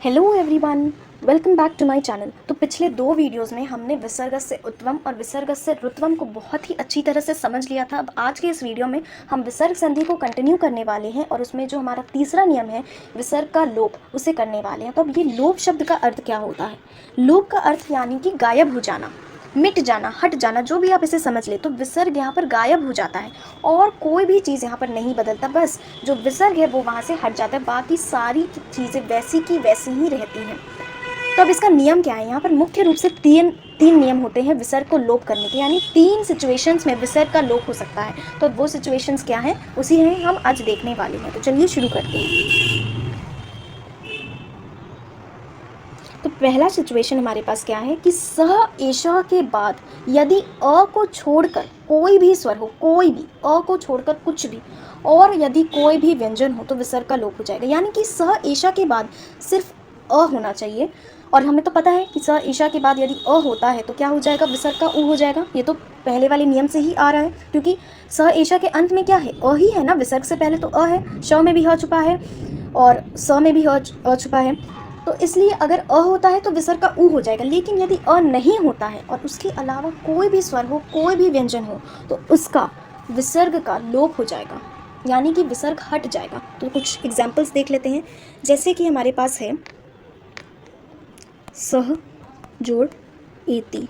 Hello everyone, welcome back to my channel. तो पिछले दो वीडियोस में हमने विसर्ग से उत्वम और विसर्ग से रुत्वम को बहुत ही अच्छी तरह से समझ लिया था। अब आज के इस वीडियो में हम विसर्ग संधि को कंटिन्यू करने वाले हैं और उसमें जो हमारा तीसरा नियम है विसर्ग का लोप, उसे करने वाले हैं। तो अब ये लोप शब्द का अर्थ क्या होता है? लोप का अर्थ यानी कि गायब हो जाना, मिट जाना, हट जाना, जो भी आप इसे समझ ले। तो विसर्ग यहाँ पर गायब हो जाता है और कोई भी चीज़ यहाँ पर नहीं बदलता, बस जो विसर्ग है वो वहाँ से हट जाता है, बाकी सारी चीज़ें वैसी की वैसी ही रहती हैं। तो अब इसका नियम क्या है? यहाँ पर मुख्य रूप से तीन नियम होते हैं विसर्ग को लोप करने के, यानी तीन सिचुएशंस में विसर्ग का लोप हो सकता है। तो वो सिचुएशंस क्या हैं, उसी हैं हम आज देखने वाले हैं। तो चलिए शुरू करते हैं। तो पहला सिचुएशन हमारे पास क्या है कि सह एषः के बाद यदि अ को छोड़कर कोई भी स्वर हो, कोई भी, अ को छोड़कर कुछ भी, और यदि कोई भी व्यंजन हो तो विसर्ग का लोप हो जाएगा। यानी कि सह एषः के बाद सिर्फ अ होना चाहिए, और हमें तो पता है कि सह एषः के बाद यदि अ होता है तो क्या हो जाएगा? विसर्ग का उ हो जाएगा। ये तो पहले वाले नियम से ही आ रहा है, क्योंकि सह एषः के अंत में क्या है? अ ही है ना। विसर्ग से पहले तो अ है, श में भी ह छुपा है और स में भी अ छुपा है। तो इसलिए अगर अ होता है तो विसर्ग का उ हो जाएगा। लेकिन यदि अ नहीं होता है और उसके अलावा कोई भी स्वर हो, कोई भी व्यंजन हो, तो उसका विसर्ग का लोप हो जाएगा, यानी कि विसर्ग हट जाएगा। तो कुछ एग्जाम्पल्स देख लेते हैं। जैसे कि हमारे पास है सह जोड़ एति।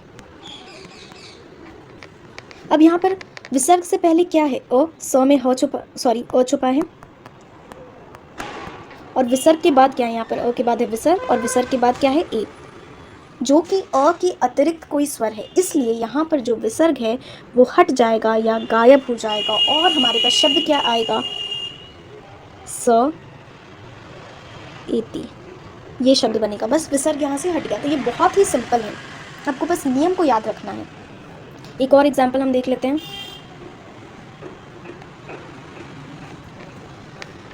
अब यहाँ पर विसर्ग से पहले क्या है? अ, स में अ छुपा है, और विसर्ग के बाद क्या है? यहाँ पर अ के बाद है विसर्ग, और विसर्ग के बाद क्या है? ए, जो कि अ के अतिरिक्त कोई स्वर है। इसलिए यहाँ पर जो विसर्ग है वो हट जाएगा या गायब हो जाएगा, और हमारे पास शब्द क्या आएगा? स एति, ये शब्द बनेगा। बस विसर्ग यहाँ से हट गया। तो ये बहुत ही सिंपल है, आपको बस नियम को याद रखना है। एक और एग्जाम्पल हम देख लेते हैं।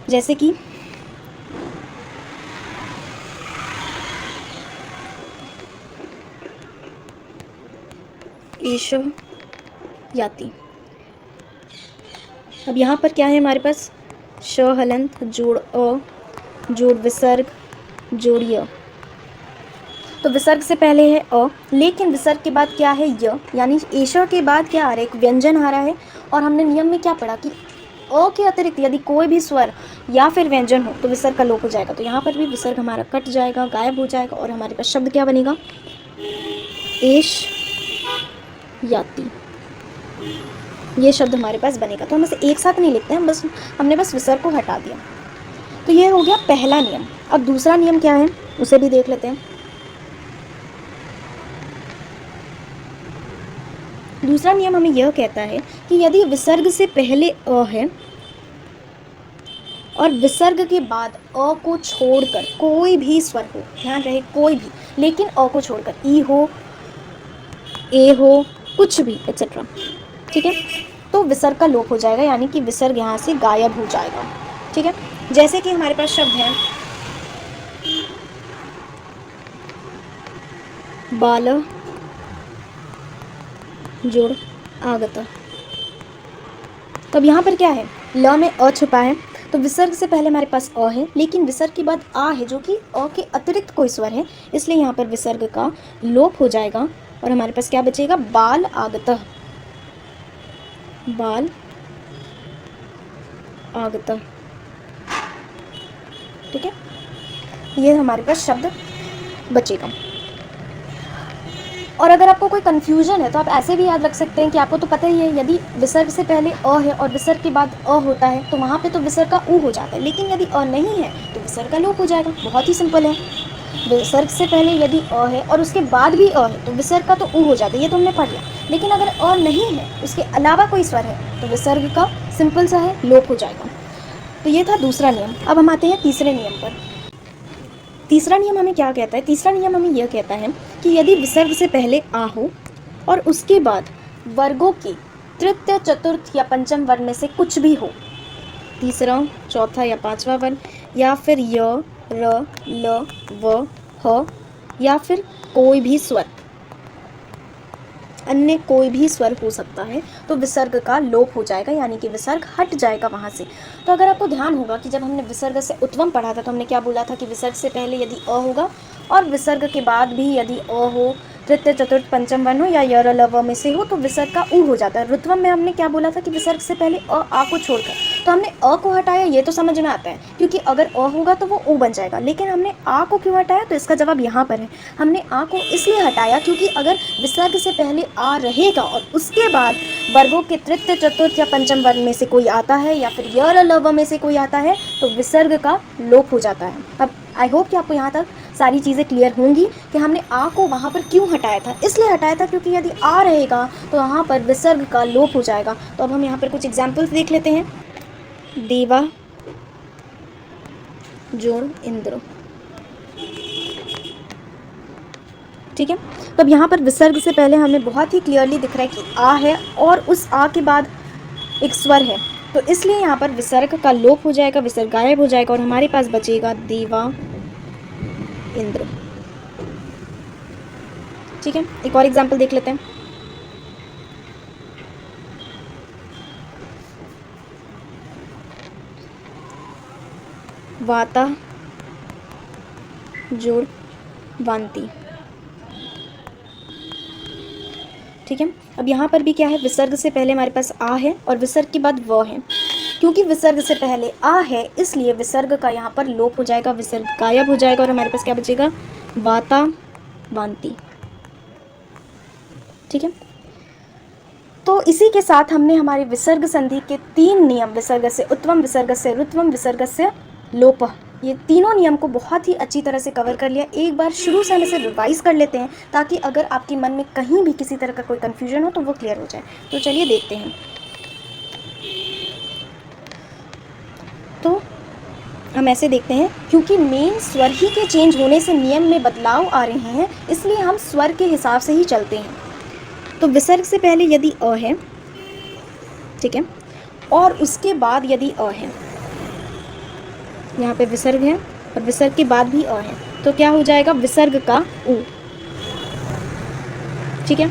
जैसे कि एषः याति। अब यहाँ पर क्या है हमारे पास? श हलंत जोड़ अ जोड़ विसर्ग जोड़ य। तो विसर्ग से पहले है अ, लेकिन विसर्ग के बाद क्या है? य, यानी एषः के बाद क्या आ रहा है? एक व्यंजन आ रहा है। और हमने नियम में क्या पढ़ा कि अ के अतिरिक्त यदि कोई भी स्वर या फिर व्यंजन हो तो विसर्ग का लोप हो जाएगा। तो यहाँ पर भी विसर्ग हमारा कट जाएगा, गायब हो जाएगा, और हमारे पास शब्द क्या बनेगा? एष याति, ये शब्द हमारे पास बनेगा। तो हम इसे एक साथ नहीं लिखते हैं, हमने बस विसर्ग को हटा दिया। तो ये हो गया पहला नियम। अब दूसरा नियम क्या है उसे भी देख लेते हैं। दूसरा नियम हमें यह कहता है कि यदि विसर्ग से पहले अ है और विसर्ग के बाद अ को छोड़कर कोई भी स्वर हो, ध्यान रहे कोई भी, लेकिन अ को छोड़कर ई हो, ए हो, कुछ भी एक्सेट्रा, ठीक है, तो विसर्ग का लोप हो जाएगा, यानी कि विसर्ग यहाँ से गायब हो जाएगा। ठीक है, जैसे कि हमारे पास शब्द है बाल जोड़ आगत। तो अब यहाँ पर क्या है? ल में अ छुपा है, तो विसर्ग से पहले हमारे पास अ है, लेकिन विसर्ग के बाद आ है जो कि अ के अतिरिक्त कोई स्वर है, इसलिए यहाँ पर विसर्ग का लोप हो जाएगा, और हमारे पास क्या बचेगा? बाल आगतः, बाल आगतः। ठीक है, ये हमारे पास शब्द बचेगा। और अगर आपको कोई कन्फ्यूजन है तो आप ऐसे भी याद रख सकते हैं कि आपको तो पता ही है, यदि विसर्ग से पहले अ है और विसर्ग के बाद अ होता है तो वहाँ पे तो विसर्ग का उ हो जाता है, लेकिन यदि अ नहीं है तो विसर्ग का लोप हो जाएगा। बहुत ही सिंपल है। विसर्ग से पहले यदि अ है और उसके बाद भी अ है तो विसर्ग का तो उ हो जाता है, ये तो हमने पढ़ लिया। लेकिन अगर अ नहीं है, उसके अलावा कोई स्वर है, तो विसर्ग का सिंपल सा है, लोप हो जाएगा। तो ये था दूसरा नियम। अब हम आते हैं तीसरे नियम पर। तीसरा नियम हमें क्या कहता है? तीसरा नियम हमें यह कहता है कि यदि विसर्ग से पहले आ हो और उसके बाद वर्गों के तृतीय, चतुर्थ या पंचम वर्ण में से कुछ भी हो, तीसरा, चौथा या पांचवा वर्ण, या फिर य, र, ल, व, ह, या फिर कोई भी स्वर, अन्य कोई भी स्वर हो सकता है तो विसर्ग का लोप हो जाएगा, यानी कि विसर्ग हट जाएगा वहाँ से। तो अगर आपको ध्यान होगा कि जब हमने विसर्ग से उत्वम पढ़ा था तो हमने क्या बोला था कि विसर्ग से पहले यदि अ होगा और विसर्ग के बाद भी यदि अ हो, तृतीय चतुर्थ पंचम वर्ण हो या य र ल व में से हो तो विसर्ग का उ हो जाता है। रुत्वम में हमने क्या बोला था कि विसर्ग से पहले आ को छोड़कर, तो हमने अ को हटाया, ये तो समझ में आता है क्योंकि अगर अ होगा तो वो उ बन जाएगा। लेकिन हमने आ को क्यों हटाया, तो इसका जवाब यहाँ पर है। हमने आ को इसलिए हटाया क्योंकि अगर विसर्ग से पहले आ रहेगा और उसके बाद वर्गों के तृतीय चतुर्थ या पंचम वर्ण में से कोई आता है या फिर य र ल व में से कोई आता है तो विसर्ग का लोप हो जाता है। अब आई होप कि आपको यहाँ तक सारी चीज़ें क्लियर होंगी कि हमने आ को वहाँ पर क्यों हटाया था। इसलिए हटाया था क्योंकि यदि आ रहेगा तो वहाँ पर विसर्ग का लोप हो जाएगा। तो अब हम यहाँ पर कुछ एग्जाम्पल्स देख लेते हैं। देवा जोड़ इंद्र, ठीक है। तो अब यहाँ पर विसर्ग से पहले हमें बहुत ही क्लियरली दिख रहा है कि आ है और उस आ के बाद एक स्वर है, तो इसलिए यहाँ पर विसर्ग का लोप हो जाएगा, विसर्ग गायब हो जाएगा और हमारे पास बचेगा देवा इंद्र, ठीक है। एक और एग्जाम्पल देख लेते हैं। वाता जोड़ वांति, ठीक है। अब यहाँ पर भी क्या है, विसर्ग से पहले हमारे पास आ है और विसर्ग के बाद व है। क्योंकि विसर्ग से पहले आ है इसलिए विसर्ग का यहाँ पर लोप हो जाएगा, विसर्ग गायब हो जाएगा और हमारे पास क्या बचेगा, वाता वांति, ठीक है। तो इसी के साथ हमने हमारे विसर्ग संधि के 3 नियम, विसर्ग से उत्वम, विसर्ग से रुत्वम, विसर्ग से लोप, ये तीनों नियम को बहुत ही अच्छी तरह से कवर कर लिया। एक बार शुरू से हम इसे रिवाइज कर लेते हैं ताकि अगर आपके मन में कहीं भी किसी तरह का कोई कन्फ्यूजन हो तो वो क्लियर हो जाए। तो चलिए देखते हैं। तो हम ऐसे देखते हैं, क्योंकि मेन स्वर ही के चेंज होने से नियम में बदलाव आ रहे हैं इसलिए हम स्वर के हिसाब से ही चलते हैं। तो विसर्ग से पहले यदि अ है, ठीक है, और उसके बाद यदि अ है, यहाँ पे विसर्ग है और विसर्ग के बाद भी अ है, तो क्या हो जाएगा, विसर्ग का उ, ठीक है,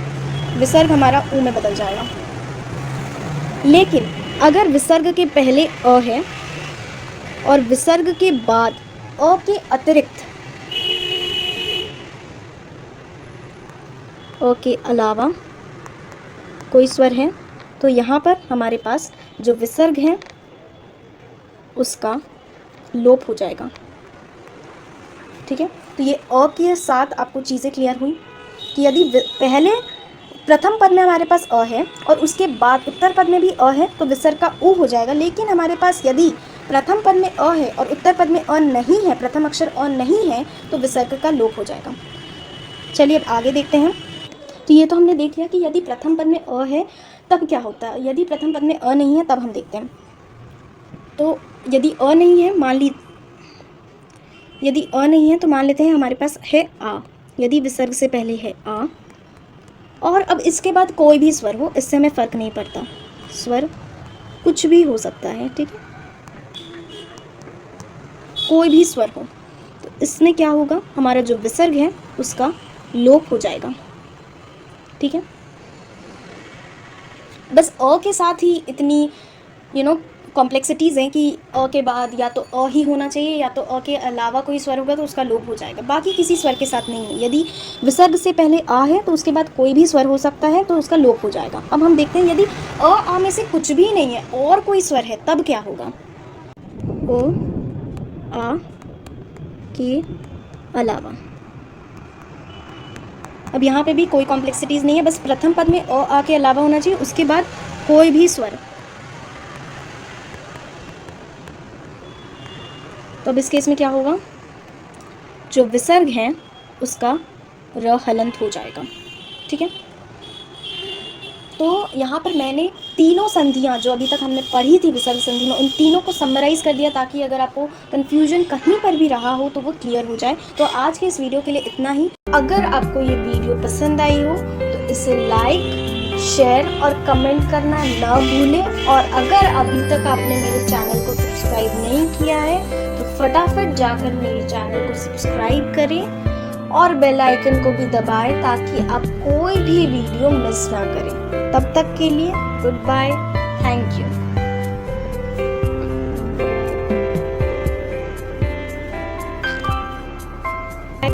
विसर्ग हमारा उ में बदल जाएगा। लेकिन अगर विसर्ग के पहले अ है और विसर्ग के बाद अ के अतिरिक्त, अ के अलावा कोई स्वर है तो यहाँ पर हमारे पास जो विसर्ग है उसका लोप हो जाएगा, ठीक है। तो ये अ के साथ आपको चीज़ें क्लियर हुई कि यदि पहले प्रथम पद में हमारे पास अ है और उसके बाद उत्तर पद में भी अ है तो विसर्ग का उ हो जाएगा। लेकिन हमारे पास यदि प्रथम पद में अ है और उत्तर पद में अ नहीं है, प्रथम अक्षर अ नहीं है, तो विसर्ग का लोप हो जाएगा। चलिए अब आगे देखते हैं। तो ये तो हमने देख लिया कि यदि प्रथम पद में अ है तब क्या होता है, यदि प्रथम पद में अ नहीं है तब हम देखते हैं। तो यदि अ नहीं है, यदि अ नहीं है तो मान लेते हैं हमारे पास है आ। यदि विसर्ग से पहले है आ और अब इसके बाद कोई भी स्वर हो, इससे हमें फ़र्क नहीं पड़ता, स्वर कुछ भी हो सकता है, ठीक है, कोई भी स्वर हो, तो इसमें क्या होगा, हमारा जो विसर्ग है उसका लोप हो जाएगा, ठीक है। बस अ के साथ ही इतनी कॉम्प्लेक्सिटीज़ हैं कि अ के बाद या तो अ ही होना चाहिए या तो अ के अलावा कोई स्वर होगा तो उसका लोप हो जाएगा, बाकी किसी स्वर के साथ नहीं है। यदि विसर्ग से पहले आ है तो उसके बाद कोई भी स्वर हो सकता है तो उसका लोप हो जाएगा। अब हम देखते हैं यदि अ आ में से कुछ भी नहीं है और कोई स्वर है तब क्या होगा, ओ आ के अलावा। अब यहाँ पे भी कोई कॉम्प्लेक्सिटीज़ नहीं है, बस प्रथम पद में अ आ के अलावा होना चाहिए, उसके बाद कोई भी स्वर। तो अब इस केस में क्या होगा, जो विसर्ग है उसका र हलंत हो जाएगा, ठीक है। तो यहाँ पर मैंने तीनों संधियाँ जो अभी तक हमने पढ़ी थी विसर्ग संधि में, उन तीनों को समराइज़ कर दिया ताकि अगर आपको कन्फ्यूजन कहीं पर भी रहा हो तो वो क्लियर हो जाए। तो आज के इस वीडियो के लिए इतना ही। अगर आपको ये वीडियो पसंद आई हो तो इसे लाइक, शेयर और कमेंट करना ना भूलें। और अगर अभी तक आपने मेरे चैनल को सब्सक्राइब नहीं किया है तो फटाफट जाकर मेरे चैनल को सब्सक्राइब करें और बेल आइकन को भी दबाएं ताकि आप कोई भी वीडियो मिस ना करें। तब तक के लिए गुड बाय, थैंक यू।